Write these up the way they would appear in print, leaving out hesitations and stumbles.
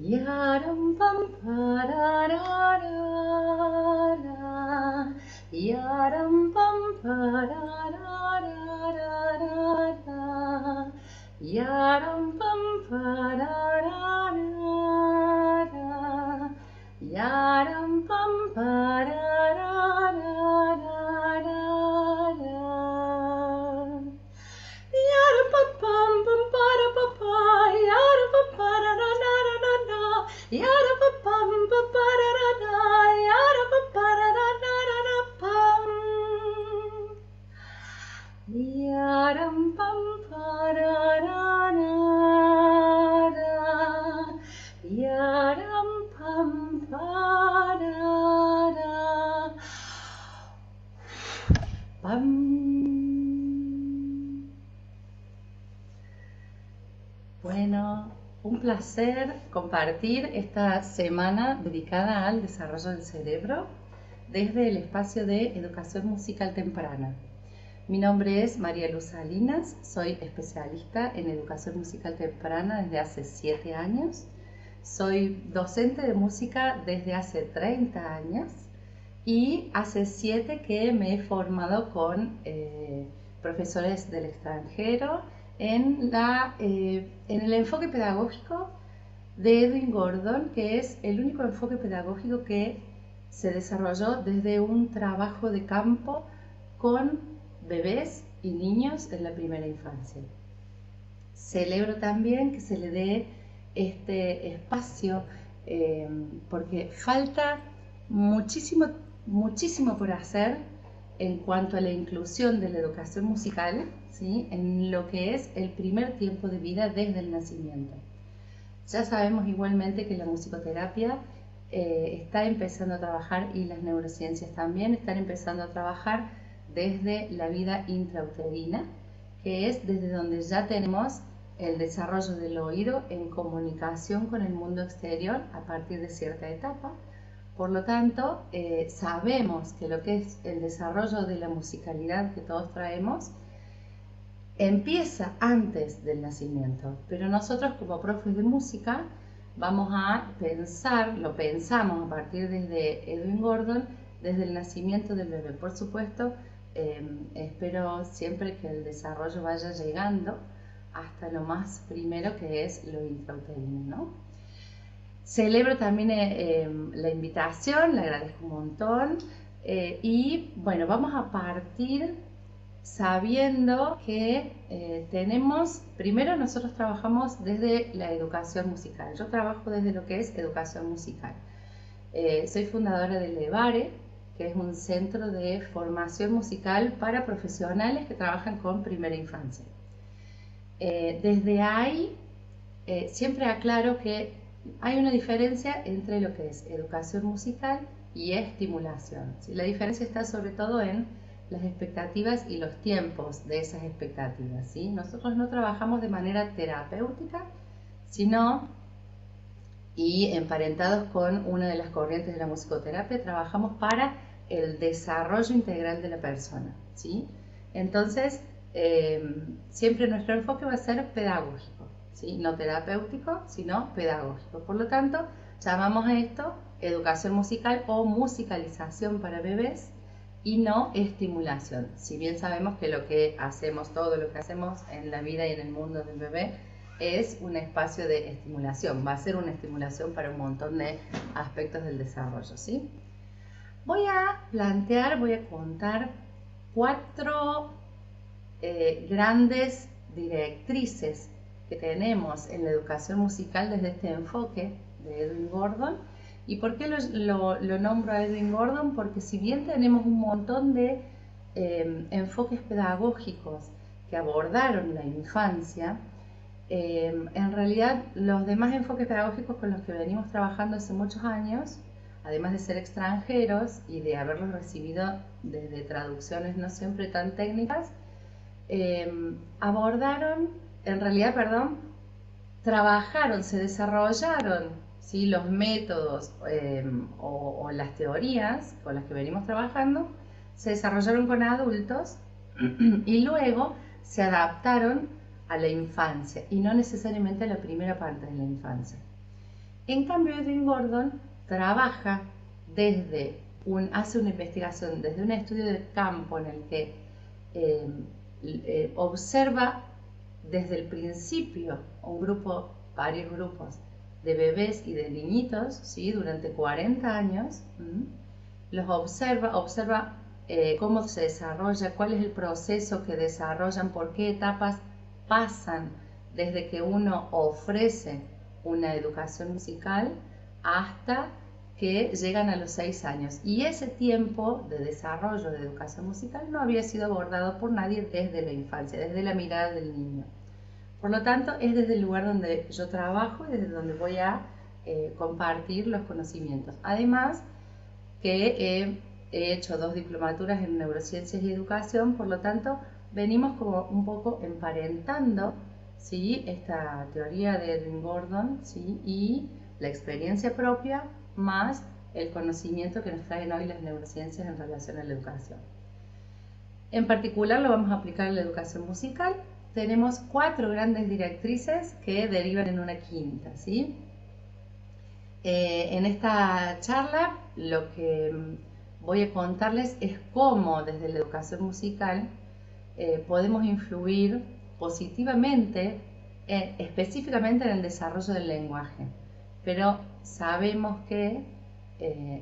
Yaram pam pararara, yaram pam pararara, yaram pam pararara, yaram pam pararara. Yaram pam pam pam para papa, yaram pam para na na na na na, yaram pam pam pam para na na, yaram pam para na na na na pam. Yaram pam para na na na, yaram pam para na pam. Bueno, un placer compartir esta semana dedicada al desarrollo del cerebro desde el espacio de educación musical temprana. Mi nombre es María Luz Salinas, soy especialista en educación musical temprana desde hace 7 años. Soy docente de música desde hace 30 años y hace 7 que me he formado con profesores del extranjero en el enfoque pedagógico de Edwin Gordon, que es el único enfoque pedagógico que se desarrolló desde un trabajo de campo con bebés y niños en la primera infancia. Celebro también que se le dé este espacio porque falta muchísimo por hacer en cuanto a la inclusión de la educación musical, ¿sí?, en lo que es el primer tiempo de vida desde el nacimiento. Ya sabemos igualmente que la musicoterapia está empezando a trabajar, y las neurociencias también están empezando a trabajar desde la vida intrauterina, que es desde donde ya tenemos el desarrollo del oído en comunicación con el mundo exterior a partir de cierta etapa. Por lo tanto, sabemos que lo que es el desarrollo de la musicalidad que todos traemos empieza antes del nacimiento, pero nosotros como profes de música vamos a lo pensamos a partir desde Edwin Gordon, desde el nacimiento del bebé. Por supuesto, espero siempre que el desarrollo vaya llegando hasta lo más primero, que es lo intrauterino, ¿no? Celebro también la invitación, le agradezco un montón y bueno, vamos a partir sabiendo que primero nosotros trabajamos desde la educación musical. Yo trabajo desde lo que es educación musical. Soy fundadora del EVARE, que es un centro de formación musical para profesionales que trabajan con primera infancia. Desde ahí siempre aclaro que hay una diferencia entre lo que es educación musical y estimulación, ¿sí? La diferencia está sobre todo en las expectativas y los tiempos de esas expectativas, ¿sí? Nosotros no trabajamos de manera terapéutica, sino, y emparentados con una de las corrientes de la musicoterapia, trabajamos para el desarrollo integral de la persona, ¿sí? Entonces, siempre nuestro enfoque va a ser pedagógico, ¿sí? No terapéutico, sino pedagógico. Por lo tanto, llamamos a esto educación musical o musicalización para bebés y no estimulación. Si bien sabemos que todo lo que hacemos en la vida y en el mundo del bebé es un espacio de estimulación, va a ser una estimulación para un montón de aspectos del desarrollo, ¿sí? Voy a contar 4 grandes directrices que tenemos en la educación musical desde este enfoque de Edwin Gordon. ¿Y por qué lo nombro a Edwin Gordon? Porque si bien tenemos un montón de enfoques pedagógicos que abordaron la infancia, en realidad los demás enfoques pedagógicos con los que venimos trabajando hace muchos años, además de ser extranjeros y de haberlos recibido desde traducciones no siempre tan técnicas, trabajaron, se desarrollaron, ¿sí?, los métodos o las teorías con las que venimos trabajando, se desarrollaron con adultos y luego se adaptaron a la infancia y no necesariamente a la primera parte de la infancia. En cambio, Edwin Gordon trabaja hace una investigación desde un estudio de campo en el que observa desde el principio varios grupos de bebés y de niñitos, ¿sí? Durante 40 años, los observa cómo se desarrolla, cuál es el proceso que desarrollan, por qué etapas pasan desde que uno ofrece una educación musical hasta que llegan a los 6 años. Y ese tiempo de desarrollo de educación musical no había sido abordado por nadie desde la infancia, desde la mirada del niño. Por lo tanto, es desde el lugar donde yo trabajo y desde donde voy a compartir los conocimientos. Además, que he hecho 2 diplomaturas en neurociencias y educación, por lo tanto, venimos como un poco emparentando, ¿sí?, esta teoría de Edwin Gordon, ¿sí?, y la experiencia propia más el conocimiento que nos traen hoy las neurociencias en relación a la educación. En particular lo vamos a aplicar en la educación musical. Tenemos 4 grandes directrices que derivan en una quinta, ¿sí? En esta charla lo que voy a contarles es cómo desde la educación musical podemos influir positivamente, específicamente en el desarrollo del lenguaje, pero sabemos que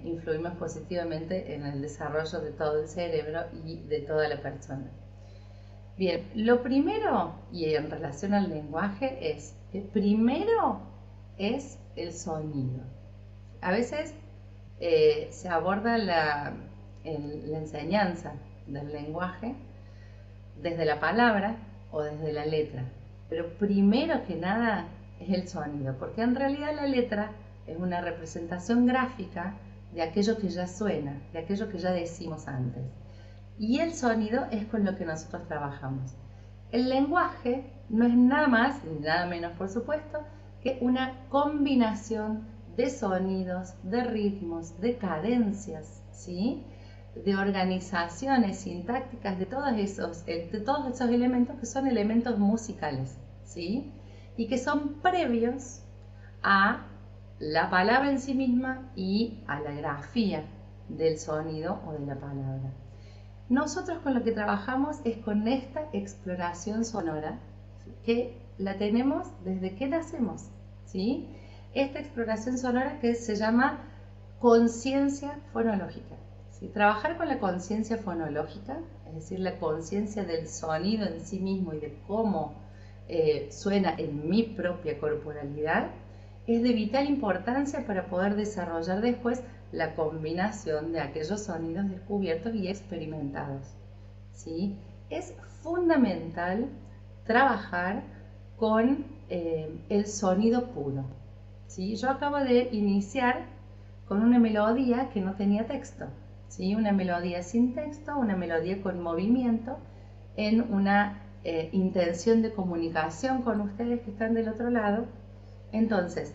influimos positivamente en el desarrollo de todo el cerebro y de toda la persona. Bien, lo primero, y en relación al lenguaje, es que primero es el sonido. A veces se aborda la enseñanza del lenguaje desde la palabra o desde la letra, pero primero que nada es el sonido, porque en realidad la letra es una representación gráfica de aquello que ya suena, de aquello que ya decimos antes. Y el sonido es con lo que nosotros trabajamos. El lenguaje no es nada más, ni nada menos por supuesto, que una combinación de sonidos, de ritmos, de cadencias, ¿sí?, de organizaciones sintácticas, de todos esos elementos que son elementos musicales, ¿sí?, y que son previos a la palabra en sí misma y a la grafía del sonido o de la palabra. Nosotros con lo que trabajamos es con esta exploración sonora que la tenemos desde que nacemos, ¿sí? Esta exploración sonora que se llama conciencia fonológica, ¿sí? Trabajar con la conciencia fonológica, es decir, la conciencia del sonido en sí mismo y de cómo suena en mi propia corporalidad, es de vital importancia para poder desarrollar después la combinación de aquellos sonidos descubiertos y experimentados, ¿sí? Es fundamental trabajar con el sonido puro, ¿sí? Yo acabo de iniciar con una melodía que no tenía texto, ¿sí? Una melodía sin texto, una melodía con movimiento, en una intención de comunicación con ustedes que están del otro lado. Entonces,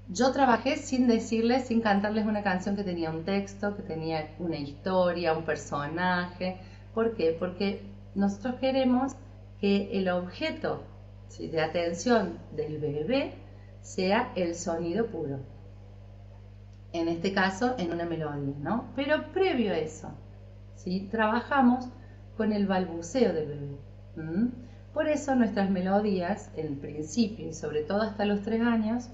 yo trabajé sin decirles, sin cantarles una canción que tenía un texto, que tenía una historia, un personaje. ¿Por qué? Porque nosotros queremos que el objeto, ¿sí?, de atención del bebé sea el sonido puro. En este caso, en una melodía, ¿no? Pero previo a eso, ¿sí?, trabajamos con el balbuceo del bebé. Por eso nuestras melodías, en principio y sobre todo hasta los 3 años,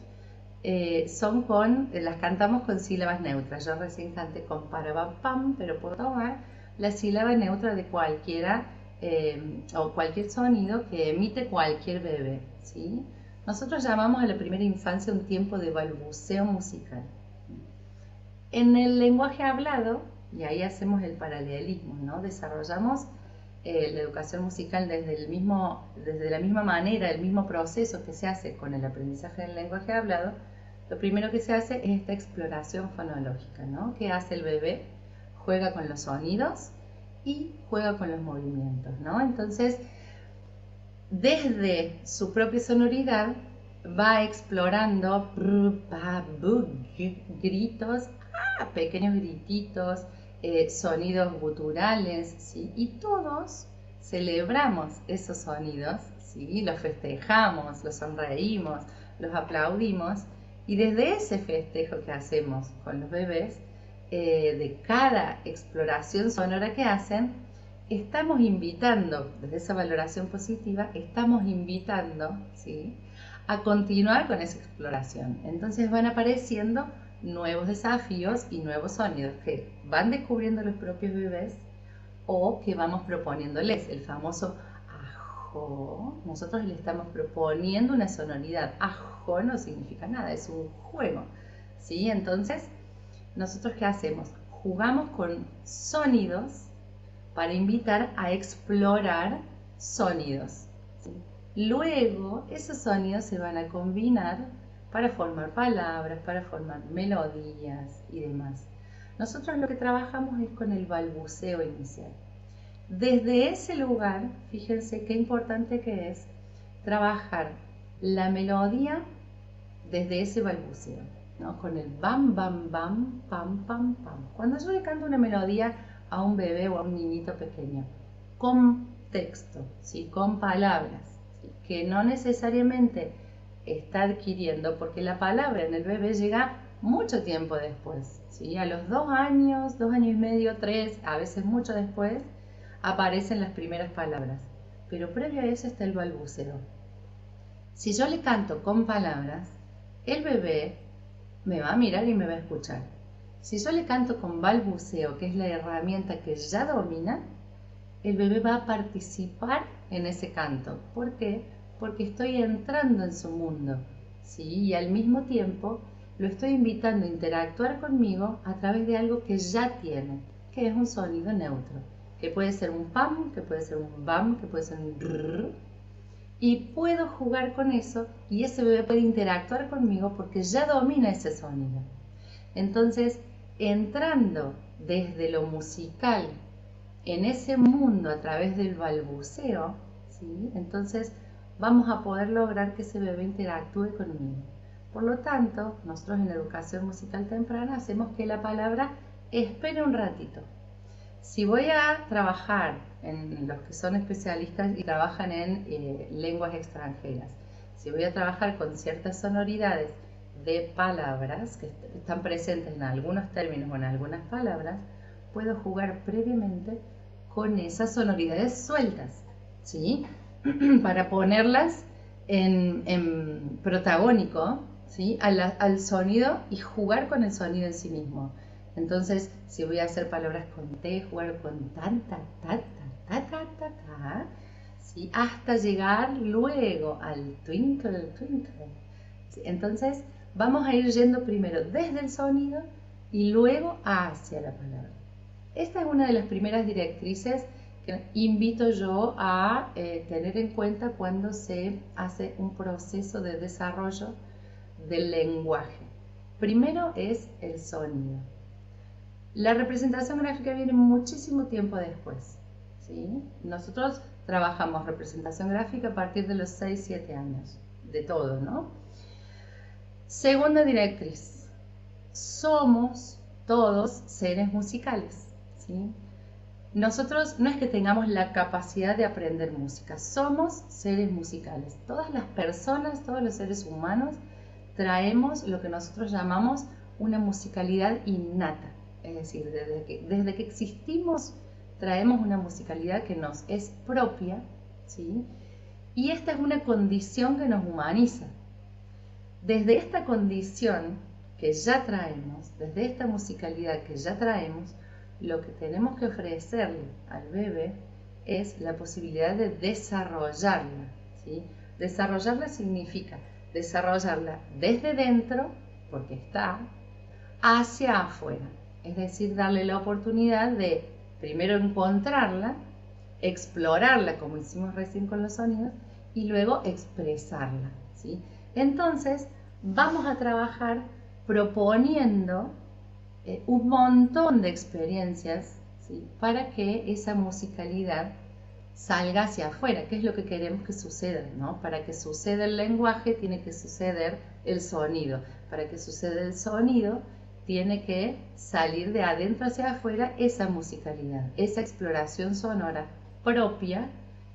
las cantamos con sílabas neutras. Yo recién canté con parabapam, pero puedo tomar la sílaba neutra de cualquiera o cualquier sonido que emite cualquier bebé, ¿sí? Nosotros llamamos a la primera infancia un tiempo de balbuceo musical. En el lenguaje hablado, y ahí hacemos el paralelismo, ¿no? Desarrollamos la educación musical desde la misma manera, el mismo proceso que se hace con el aprendizaje del lenguaje hablado. Lo primero que se hace es esta exploración fonológica, ¿no? ¿Qué hace el bebé? Juega con los sonidos y juega con los movimientos, ¿no? Entonces, desde su propia sonoridad va explorando gritos, pequeños grititos, sonidos guturales, ¿sí? Y todos celebramos esos sonidos, ¿sí? Los festejamos, los sonreímos, los aplaudimos y desde ese festejo que hacemos con los bebés, de cada exploración sonora que hacen, estamos invitando, desde esa valoración positiva, estamos invitando, ¿sí?, a continuar con esa exploración. Entonces van apareciendo nuevos desafíos y nuevos sonidos que van descubriendo los propios bebés o que vamos proponiéndoles. El famoso ajo, nosotros le estamos proponiendo una sonoridad. Ajo no significa nada, es un juego, ¿sí? Entonces, ¿nosotros qué hacemos? Jugamos con sonidos para invitar a explorar sonidos, ¿sí? Luego, esos sonidos se van a combinar para formar palabras, para formar melodías y demás. Nosotros lo que trabajamos es con el balbuceo inicial. Desde ese lugar, fíjense qué importante que es trabajar la melodía desde ese balbuceo, ¿no? Con el bam, bam, bam, pam, pam, pam. Cuando yo le canto una melodía a un bebé o a un niñito pequeño, con texto, ¿sí?, con palabras, ¿sí?, que no necesariamente está adquiriendo, porque la palabra en el bebé llega mucho tiempo después, ¿sí? A los 2 años, 2 años y medio, 3, a veces mucho después, aparecen las primeras palabras. Pero previo a eso está el balbuceo. Si yo le canto con palabras, el bebé me va a mirar y me va a escuchar. Si yo le canto con balbuceo, que es la herramienta que ya domina, el bebé va a participar en ese canto. ¿Por qué? Porque estoy entrando en su mundo, ¿sí? Y al mismo tiempo lo estoy invitando a interactuar conmigo a través de algo que ya tiene, que es un sonido neutro, que puede ser un pam, que puede ser un bam, que puede ser un rrr, y puedo jugar con eso y ese bebé puede interactuar conmigo porque ya domina ese sonido. Entonces, entrando desde lo musical en ese mundo a través del balbuceo, ¿sí?, entonces vamos a poder lograr que ese bebé interactúe conmigo. Por lo tanto, nosotros en educación musical temprana hacemos que la palabra espere un ratito. Si voy a trabajar en los que son especialistas y trabajan en lenguas extranjeras, si voy a trabajar con ciertas sonoridades de palabras que están presentes en algunos términos o en algunas palabras, puedo jugar previamente con esas sonoridades sueltas, ¿sí?, para ponerlas en protagónico, ¿sí?, al sonido y jugar con el sonido en sí mismo. Entonces, si voy a hacer palabras con T, jugar con tan, ta, ta, ta, ta, ta, ta, ta, ¿sí?, hasta llegar luego al twinkle, twinkle. ¿Sí? Entonces, vamos a ir yendo primero desde el sonido y luego hacia la palabra. Esta es una de las primeras directrices que invito yo a tener en cuenta cuando se hace un proceso de desarrollo del lenguaje. Primero es el sonido. La representación gráfica viene muchísimo tiempo después, ¿sí? Nosotros trabajamos representación gráfica a partir de los 6-7 años, de todo, ¿no? Segunda directriz, somos todos seres musicales, ¿sí? Nosotros no es que tengamos la capacidad de aprender música, somos seres musicales. Todas las personas, todos los seres humanos, traemos lo que nosotros llamamos una musicalidad innata. Es decir, desde que existimos traemos una musicalidad que nos es propia, ¿sí? Y esta es una condición que nos humaniza. Desde esta condición que ya traemos, desde esta musicalidad que ya traemos, lo que tenemos que ofrecerle al bebé es la posibilidad de desarrollarla, ¿sí? Desarrollarla significa desarrollarla desde dentro, porque está, hacia afuera. Es decir, darle la oportunidad de primero encontrarla, explorarla como hicimos recién con los sonidos y luego expresarla, ¿sí? Entonces vamos a trabajar proponiendo un montón de experiencias, ¿sí?, para que esa musicalidad salga hacia afuera, que es lo que queremos que suceda, ¿no? Para que suceda el lenguaje tiene que suceder el sonido, para que suceda el sonido tiene que salir de adentro hacia afuera esa musicalidad, esa exploración sonora propia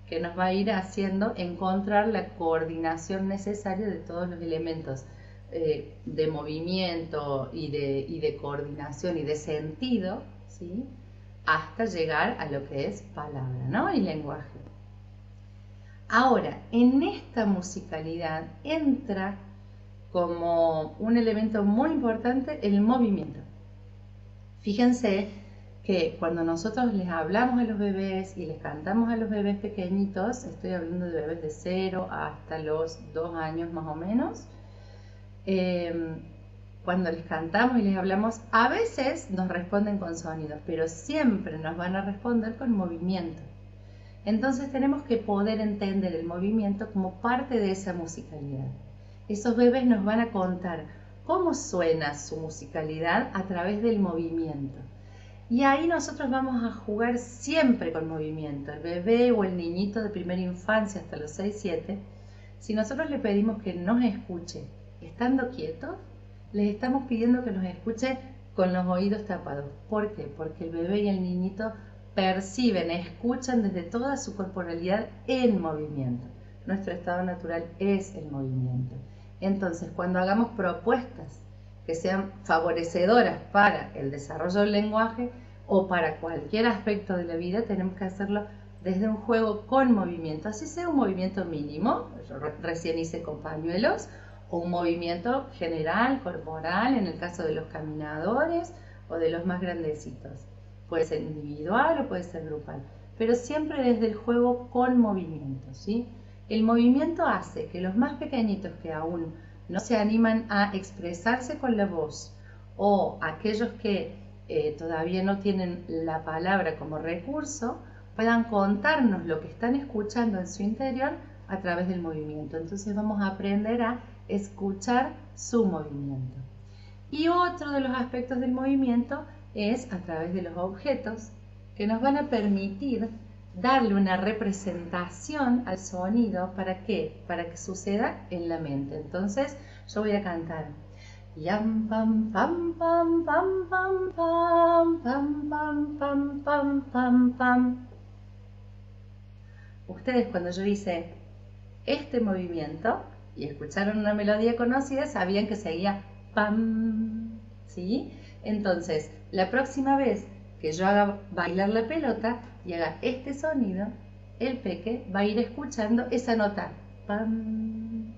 que nos va a ir haciendo encontrar la coordinación necesaria de todos los elementos de movimiento y de coordinación y de sentido, ¿sí? Hasta llegar a lo que es palabra, ¿no? Y lenguaje. Ahora, en esta musicalidad entra como un elemento muy importante el movimiento. Fíjense que cuando nosotros les hablamos a los bebés y les cantamos a los bebés pequeñitos, estoy hablando de bebés de 0 hasta los 2 años más o menos, cuando les cantamos y les hablamos, a veces nos responden con sonidos, pero siempre nos van a responder con movimiento. Entonces tenemos que poder entender el movimiento como parte de esa musicalidad. Esos bebés nos van a contar cómo suena su musicalidad a través del movimiento. Y ahí nosotros vamos a jugar siempre con movimiento. El bebé o el niñito de primera infancia hasta los 6-7, si nosotros le pedimos que nos escuche estando quietos, les estamos pidiendo que nos escuche con los oídos tapados. ¿Por qué? Porque el bebé y el niñito perciben, escuchan desde toda su corporalidad en movimiento. Nuestro estado natural es el movimiento. Entonces, cuando hagamos propuestas que sean favorecedoras para el desarrollo del lenguaje o para cualquier aspecto de la vida, tenemos que hacerlo desde un juego con movimiento, así sea un movimiento mínimo, yo recién hice con pañuelos, o un movimiento general, corporal, en el caso de los caminadores o de los más grandecitos. Puede ser individual o puede ser grupal, pero siempre desde el juego con movimiento, ¿sí? El movimiento hace que los más pequeñitos que aún no se animan a expresarse con la voz o aquellos que todavía no tienen la palabra como recurso, puedan contarnos lo que están escuchando en su interior a través del movimiento. Entonces vamos a aprender a escuchar su movimiento. Y otro de los aspectos del movimiento es a través de los objetos que nos van a permitir darle una representación al sonido. ¿Para qué? Para que suceda en la mente. Entonces yo voy a cantar yam pam pam pam pam pam pam pam pam pam pam pam pam. Ustedes, cuando yo hice este movimiento y escucharon una melodía conocida, sabían que seguía pam, ¿sí? Entonces, la próxima vez que yo haga bailar la pelota y haga este sonido, el peque va a ir escuchando esa nota, pam,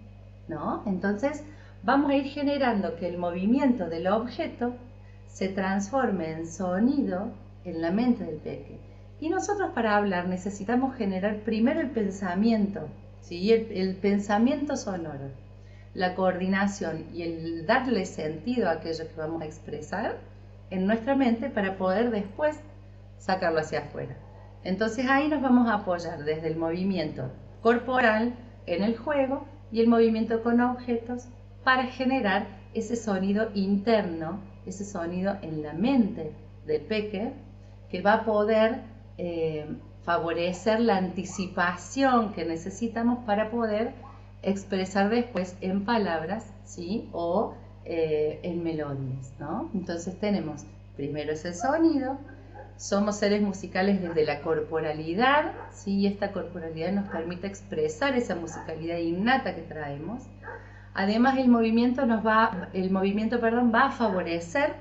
¿no? Entonces, vamos a ir generando que el movimiento del objeto se transforme en sonido en la mente del peque. Y nosotros, para hablar, necesitamos generar primero el pensamiento, ¿sí? El pensamiento sonoro, la coordinación y el darle sentido a aquello que vamos a expresar en nuestra mente para poder después sacarlo hacia afuera. Entonces ahí nos vamos a apoyar desde el movimiento corporal en el juego y el movimiento con objetos para generar ese sonido interno, ese sonido en la mente del peque que va a poder favorecer la anticipación que necesitamos para poder expresar después en palabras, ¿sí? O en melodías, ¿no? Entonces tenemos primero ese sonido, somos seres musicales desde la corporalidad, ¿sí? Y esta corporalidad nos permite expresar esa musicalidad innata que traemos. Además el movimiento va a favorecer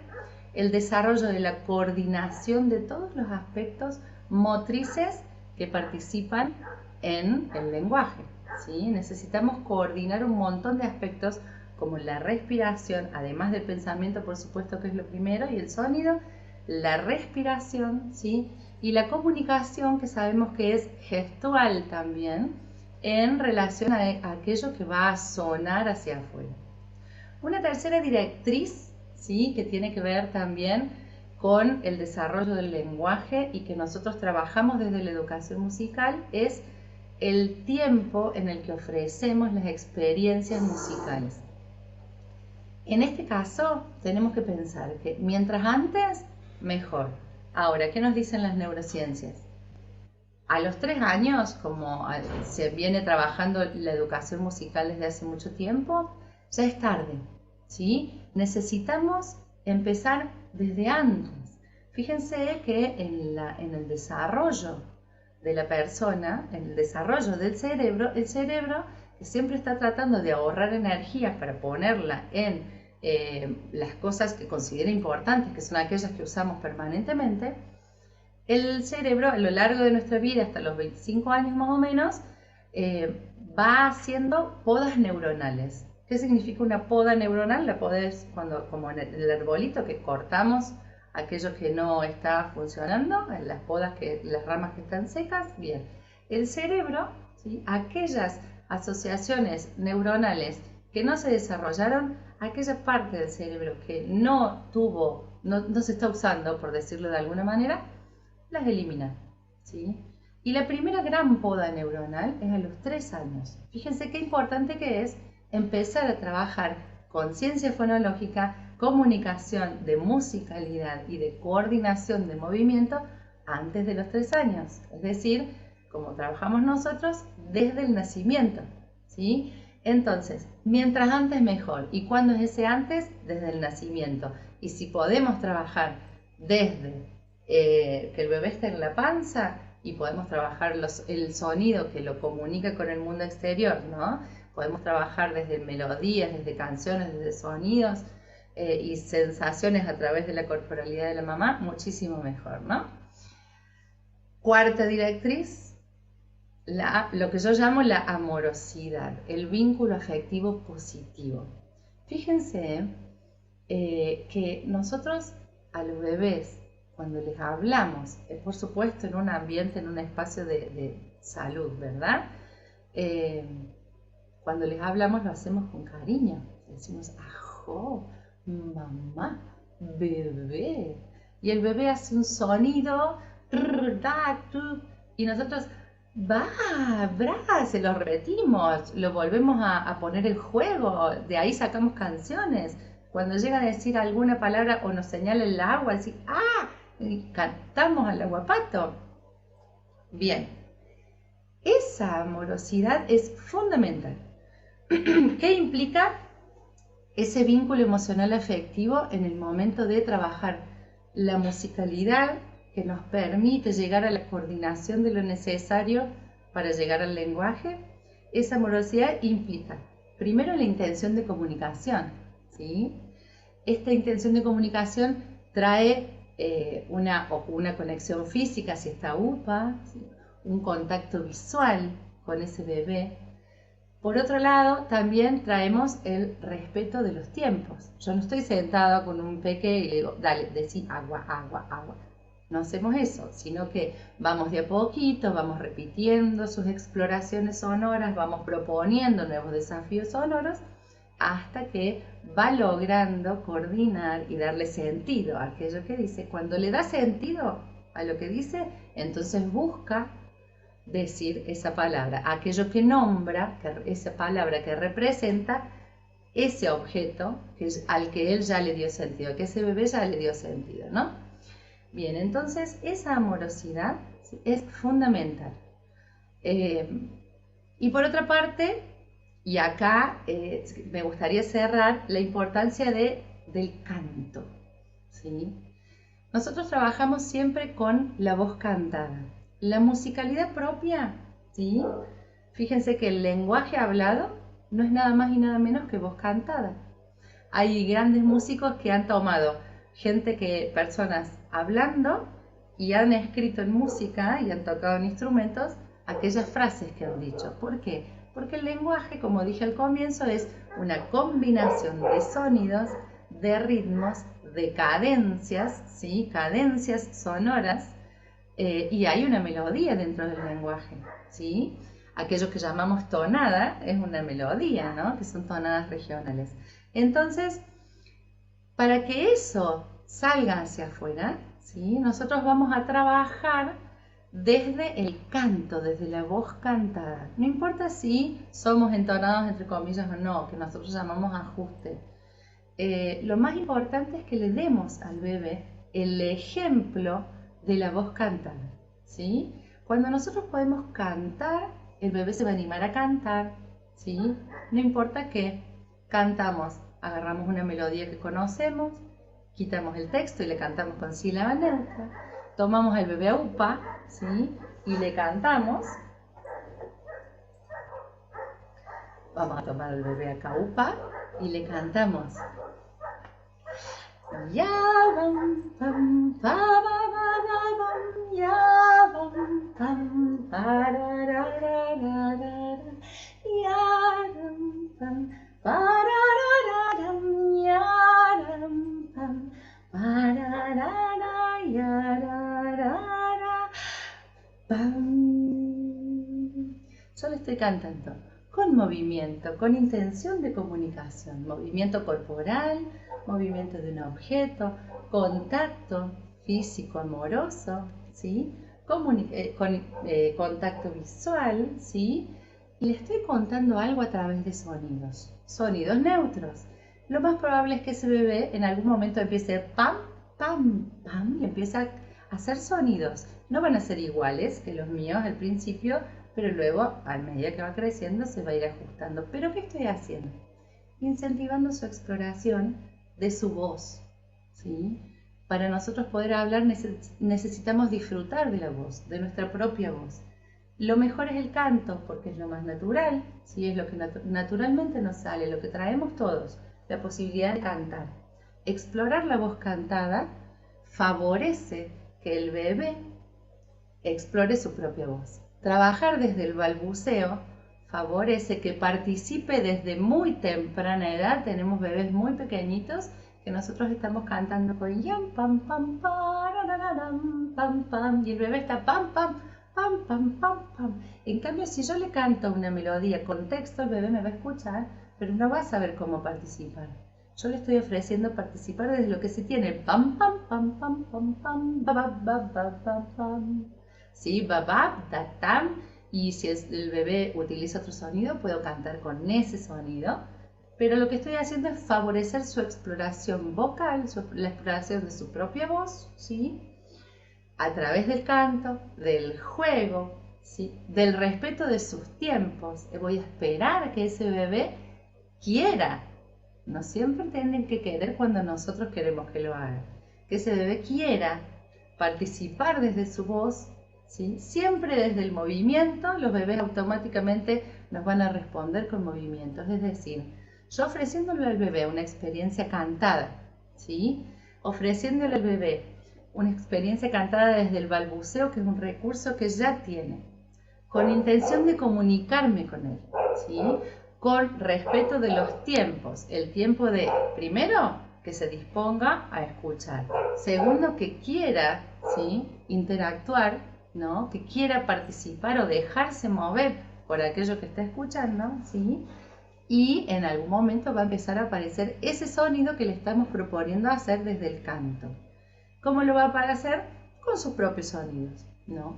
el desarrollo de la coordinación de todos los aspectos motrices que participan en el lenguaje, ¿sí? Necesitamos coordinar un montón de aspectos como la respiración, además del pensamiento, por supuesto que es lo primero, y el sonido, la respiración, ¿sí? Y la comunicación, que sabemos que es gestual también, en relación a aquello que va a sonar hacia afuera. Una tercera directriz, ¿sí? Que tiene que ver también con el desarrollo del lenguaje y que nosotros trabajamos desde la educación musical, es el tiempo en el que ofrecemos las experiencias musicales. En este caso tenemos que pensar que mientras antes, mejor. Ahora, ¿qué nos dicen las neurociencias? A los 3 años, como se viene trabajando la educación musical desde hace mucho tiempo, ya es tarde, ¿sí? Necesitamos empezar desde antes. Fíjense que en el desarrollo de la persona, en el desarrollo del cerebro, el cerebro que siempre está tratando de ahorrar energía para ponerla en las cosas que considera importantes, que son aquellas que usamos permanentemente, el cerebro a lo largo de nuestra vida, hasta los 25 años más o menos, va haciendo podas neuronales. ¿Qué significa una poda neuronal? La poda es cuando, como en el arbolito, que cortamos aquello que no está funcionando, en las podas, las ramas que están secas. Bien, el cerebro, ¿sí?, aquellas asociaciones neuronales que no se desarrollaron, aquella parte del cerebro que no se está usando, por decirlo de alguna manera, las elimina, ¿sí? Y la primera gran poda neuronal es a los 3 años. Fíjense qué importante que es empezar a trabajar conciencia fonológica, comunicación de musicalidad y de coordinación de movimiento antes de los 3 años. Es decir, como trabajamos nosotros desde el nacimiento, ¿sí? Entonces, mientras antes mejor. ¿Y cuándo es ese antes? Desde el nacimiento. Y si podemos trabajar desde que el bebé está en la panza y podemos trabajar el sonido que lo comunica con el mundo exterior, ¿no? Podemos trabajar desde melodías, desde canciones, desde sonidos y sensaciones a través de la corporalidad de la mamá, muchísimo mejor, ¿no? Cuarta directriz, lo que yo llamo la amorosidad, el vínculo afectivo positivo. Fíjense que nosotros a los bebés, cuando les hablamos, por supuesto en un ambiente, en un espacio de salud, ¿verdad? Cuando les hablamos lo hacemos con cariño. Decimos, ajo, mamá, bebé. Y el bebé hace un sonido, y nosotros, se lo repetimos, lo volvemos a poner en juego, de ahí sacamos canciones. Cuando llega a decir alguna palabra o nos señala el agua, decir, ¡ah! Y cantamos al aguapato. Bien, esa amorosidad es fundamental. ¿Qué implica ese vínculo emocional afectivo en el momento de trabajar la musicalidad que nos permite llegar a la coordinación de lo necesario para llegar al lenguaje? Esa amorosidad implica, primero, la intención de comunicación, ¿sí? Esta intención de comunicación trae una conexión física si está UPA, ¿sí?, un contacto visual con ese bebé. Por otro lado, también traemos el respeto de los tiempos. Yo no estoy sentada con un peque y le digo, dale, decí agua, agua, agua. No hacemos eso, sino que vamos de a poquito, vamos repitiendo sus exploraciones sonoras, vamos proponiendo nuevos desafíos sonoros, hasta que va logrando coordinar y darle sentido a aquello que dice. Cuando le da sentido a lo que dice, entonces busca decir esa palabra, aquello que nombra, esa palabra que representa ese objeto al que él ya le dio sentido, que ese bebé ya le dio sentido, ¿no? Bien, entonces esa amorosidad, ¿sí?, es fundamental. Y por otra parte, y acá me gustaría cerrar, la importancia del canto, ¿sí? Nosotros trabajamos siempre con la voz cantada. La musicalidad propia, ¿sí? Fíjense que el lenguaje hablado no es nada más y nada menos que voz cantada. Hay grandes músicos que han tomado personas hablando y han escrito en música y han tocado en instrumentos aquellas frases que han dicho. ¿Por qué? Porque el lenguaje, como dije al comienzo, es una combinación de sonidos, de ritmos, de cadencias, ¿sí?, cadencias sonoras, y hay una melodía dentro del lenguaje, ¿sí? Aquello que llamamos tonada es una melodía, ¿no?, que son tonadas regionales. Entonces, para que eso salga hacia afuera, ¿sí?, nosotros vamos a trabajar desde el canto, desde la voz cantada. No importa si somos entonados entre comillas o no, que nosotros llamamos ajuste. Lo más importante es que le demos al bebé el ejemplo de la voz cantada, ¿sí? Cuando nosotros podemos cantar, el bebé se va a animar a cantar, ¿sí? No importa qué, cantamos, agarramos una melodía que conocemos, quitamos el texto y le cantamos con sílaba neutra, tomamos al bebé a UPA, ¿sí?, y le cantamos. Vamos a tomar al bebé a Caupa y le cantamos. Ya bam pam pa ba ba ba bam ya bam pam pa ra ra ra ra ra ya ram pam pa ra ra ra ram ya ram pam pa ra ra ra ya ra ra ra pam. Yo le estoy cantando con movimiento, con intención de comunicación, movimiento corporal, movimiento de un objeto, contacto físico amoroso, ¿sí? Contacto visual, ¿sí? Y le estoy contando algo a través de sonidos, sonidos neutros. Lo más probable es que ese bebé en algún momento empiece pam, pam, pam y empiece a hacer sonidos. No van a ser iguales que los míos al principio, pero luego, a medida que va creciendo, se va a ir ajustando. ¿Pero qué estoy haciendo? Incentivando su exploración de su voz, ¿sí? Para nosotros poder hablar necesitamos disfrutar de la voz, de nuestra propia voz. Lo mejor es el canto, porque es lo más natural, ¿sí? Es lo que naturalmente nos sale, lo que traemos todos, la posibilidad de cantar. Explorar la voz cantada favorece que el bebé explore su propia voz. Trabajar desde el balbuceo favorece que participe desde muy temprana edad. Tenemos bebés muy pequeñitos que nosotros estamos cantando con yam, pam, pam, parararam, pam, pam, y el bebé está pam, pam, pam, pam, pam, pam. En cambio, si yo le canto una melodía con texto, el bebé me va a escuchar, pero no va a saber cómo participar. Yo le estoy ofreciendo participar desde lo que se tiene, pam, pam, pam, pam, pam, pam, ba, ba, ba, ba, ba, pam. ¿Sí? Babab, tatam, y si el bebé utiliza otro sonido, puedo cantar con ese sonido, pero lo que estoy haciendo es favorecer su exploración vocal, la exploración de su propia voz, ¿sí? A través del canto, del juego, ¿sí? Del respeto de sus tiempos. Voy a esperar a que ese bebé quiera. No siempre tienen que querer cuando nosotros queremos que lo haga. Que ese bebé quiera participar desde su voz, ¿sí? Siempre desde el movimiento. Los bebés automáticamente nos van a responder con movimientos. Es decir, yo ofreciéndole al bebé una experiencia cantada, ¿sí? Ofreciéndole al bebé una experiencia cantada desde el balbuceo, que es un recurso que ya tiene, con intención de comunicarme con él, ¿sí? Con respeto de los tiempos. El tiempo de, primero, que se disponga a escuchar. Segundo, que quiera, ¿sí? Interactuar, ¿no? Que quiera participar o dejarse mover por aquello que está escuchando, ¿sí? Y en algún momento va a empezar a aparecer ese sonido que le estamos proponiendo hacer desde el canto. ¿Cómo lo va a hacer? Con sus propios sonidos, ¿no?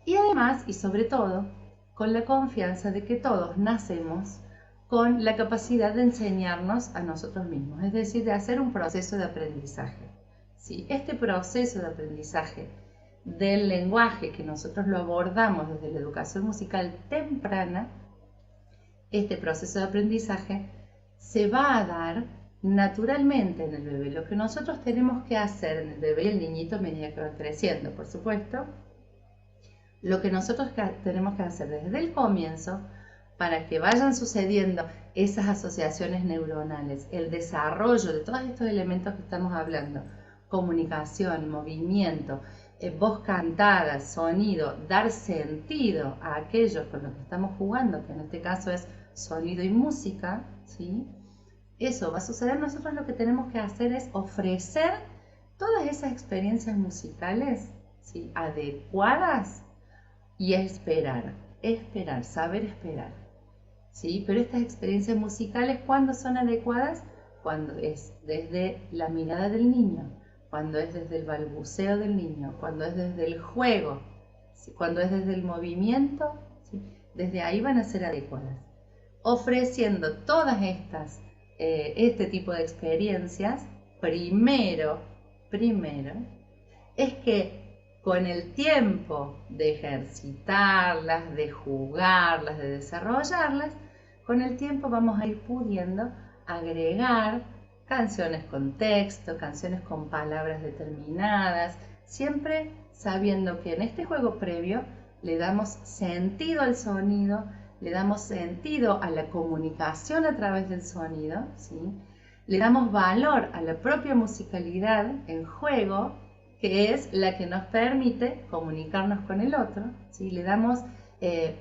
Y además, y sobre todo, con la confianza de que todos nacemos con la capacidad de enseñarnos a nosotros mismos, es decir, de hacer un proceso de aprendizaje, ¿sí? Este proceso de aprendizaje del lenguaje, que nosotros lo abordamos desde la educación musical temprana, este proceso de aprendizaje se va a dar naturalmente en el bebé. Lo que nosotros tenemos que hacer en el bebé y el niñito a medida que va creciendo, por supuesto, lo que nosotros tenemos que hacer desde el comienzo para que vayan sucediendo esas asociaciones neuronales, el desarrollo de todos estos elementos que estamos hablando, comunicación, movimiento, voz cantada, sonido, dar sentido a aquello con lo que estamos jugando, que en este caso es sonido y música, ¿sí? Eso va a suceder. Nosotros lo que tenemos que hacer es ofrecer todas esas experiencias musicales, ¿sí? Adecuadas, y esperar, saber esperar, ¿sí? Pero estas experiencias musicales, ¿cuándo son adecuadas? Cuando es desde la mirada del niño, cuando es desde el balbuceo del niño, cuando es desde el juego, ¿sí? Cuando es desde el movimiento, ¿sí? Desde ahí van a ser adecuadas. Ofreciendo todas estas, este tipo de experiencias, primero, es que con el tiempo de ejercitarlas, de jugarlas, de desarrollarlas, con el tiempo vamos a ir pudiendo agregar canciones con texto, canciones con palabras determinadas, siempre sabiendo que en este juego previo le damos sentido al sonido, le damos sentido a la comunicación a través del sonido, ¿sí? Le damos valor a la propia musicalidad en juego, que es la que nos permite comunicarnos con el otro, ¿sí? Le damos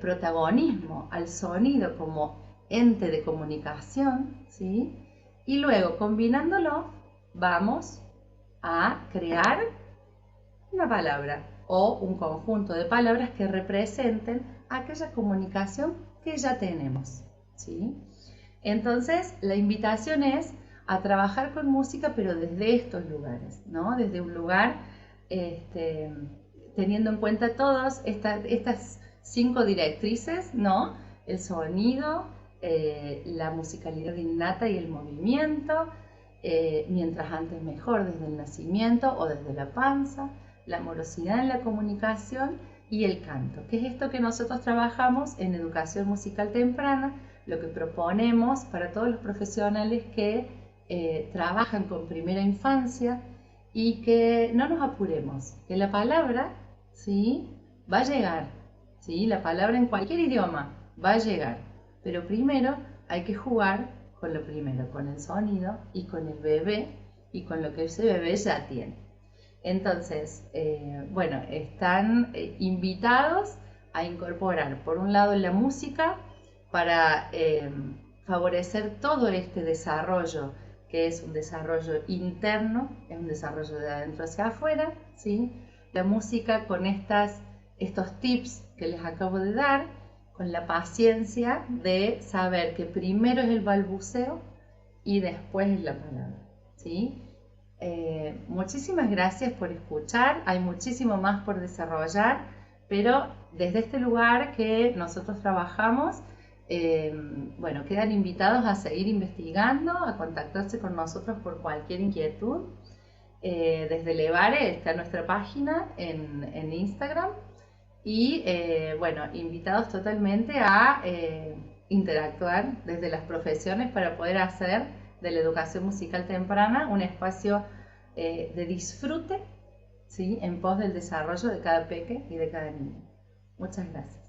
protagonismo al sonido como ente de comunicación, ¿sí? Y luego, combinándolo, vamos a crear una palabra o un conjunto de palabras que representen aquella comunicación que ya tenemos, ¿sí? Entonces, la invitación es a trabajar con música, pero desde estos lugares, ¿no? Desde un lugar teniendo en cuenta todas estas 5 directrices, ¿no? El sonido, la musicalidad innata y el movimiento, mientras antes mejor, desde el nacimiento o desde la panza, la amorosidad en la comunicación y el canto, que es esto que nosotros trabajamos en educación musical temprana, lo que proponemos para todos los profesionales que trabajan con primera infancia y que no nos apuremos, que la palabra, ¿sí?, va a llegar, ¿sí? La palabra en cualquier idioma va a llegar, pero primero hay que jugar con lo primero, con el sonido y con el bebé y con lo que ese bebé ya tiene. Entonces, bueno, están invitados a incorporar, por un lado, la música para favorecer todo este desarrollo, que es un desarrollo interno, es un desarrollo de adentro hacia afuera, ¿sí? La música con estos tips que les acabo de dar, con la paciencia de saber que primero es el balbuceo y después es la palabra, ¿sí? Muchísimas gracias por escuchar, hay muchísimo más por desarrollar, pero desde este lugar que nosotros trabajamos, bueno, quedan invitados a seguir investigando, a contactarse con nosotros por cualquier inquietud. Desde Levare está nuestra página en Instagram y bueno, invitados totalmente a interactuar desde las profesiones para poder hacer de la educación musical temprana un espacio de disfrute, ¿sí?, en pos del desarrollo de cada peque y de cada niño. Muchas gracias.